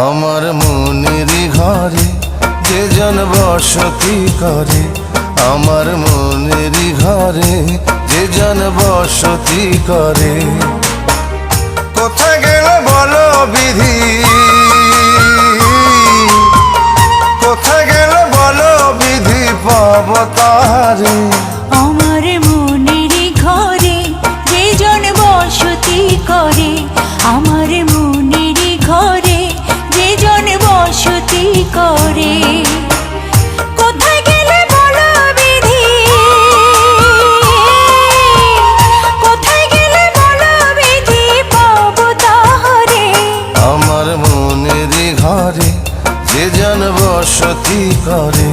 আমার মনেরই ঘরে যে জন বসতি করে, আমার মনেরই ঘরে যে জন বসতি করে। কোথায় গেল বলো বিধি, কোথায় গেল বলো বিধি পাব তারে। আমার মনেরই ঘরে যে জন বসতি করে, আমার মনেরই ঘরে যে জন বসতি করে। কোথায় গেলে বলো বিধি, কোথায় গেলে বলো বিধি পাব তারে। আমার মনেরই ঘরে যে জন বসতি করে।